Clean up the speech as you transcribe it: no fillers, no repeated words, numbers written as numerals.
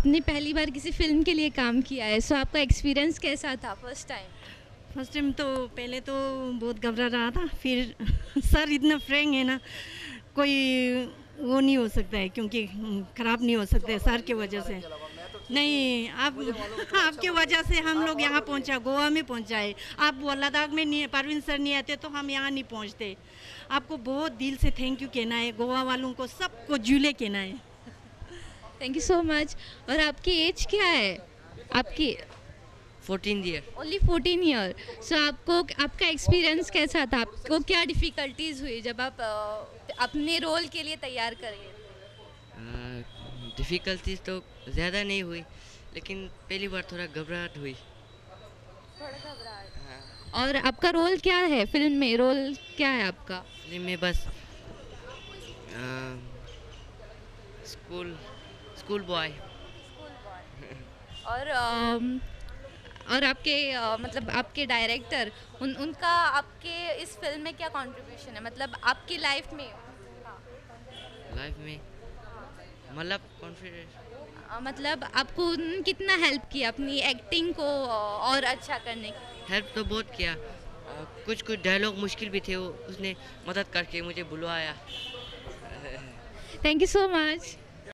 आपने पहली बार किसी फ़िल्म के लिए काम किया है, सो आपका एक्सपीरियंस कैसा था फर्स्ट टाइम? फर्स्ट टाइम तो पहले तो बहुत घबरा रहा था, फिर सर इतना फ्रैंक है ना, कोई वो नहीं हो सकता है, क्योंकि ख़राब नहीं हो सकते है सर की वजह से। नहीं, आप आपकी वजह से हम लोग यहाँ पहुँचा, गोवा में पहुँचा है। आप वो लद्दाख में नहीं, परवीन सर नहीं आते तो हम यहाँ नहीं पहुँचते। आपको बहुत दिल से थैंक यू कहना है, गोवा वालों को सबको जूले कहना है। Thank you so much. और आपकी एज क्या है? आपकी 14 ईयर। Only 14 year. सो आपको आपका एक्सपीरियंस कैसा था? आपको क्या डिफ़िकल्टीज़ हुई जब आप अपने रोल के लिए तैयार कर रहे थे? डिफ़िकल्टीज तो ज़्यादा नहीं हुई, लेकिन पहली बार थोड़ा घबराहट हुई। थोड़ा घबराहट। हाँ, और आपका रोल क्या है फ़िल्म में? रोल क्या है आपका? फिल्म में बस स्कूल स्कूल बॉय। और और आपके मतलब आपके डायरेक्टर उनका आपके इस फिल्म में क्या कंट्रीब्यूशन है, मतलब आपकी लाइफ में? लाइफ में मतलब कॉन्फिडेंस। मतलब आपको उन्होंने कितना हेल्प किया अपनी एक्टिंग को और अच्छा करने की? हेल्प तो बहुत किया। कुछ कुछ डायलॉग मुश्किल भी थे, वो उसने मदद करके मुझे बुलवाया। Thank you so much.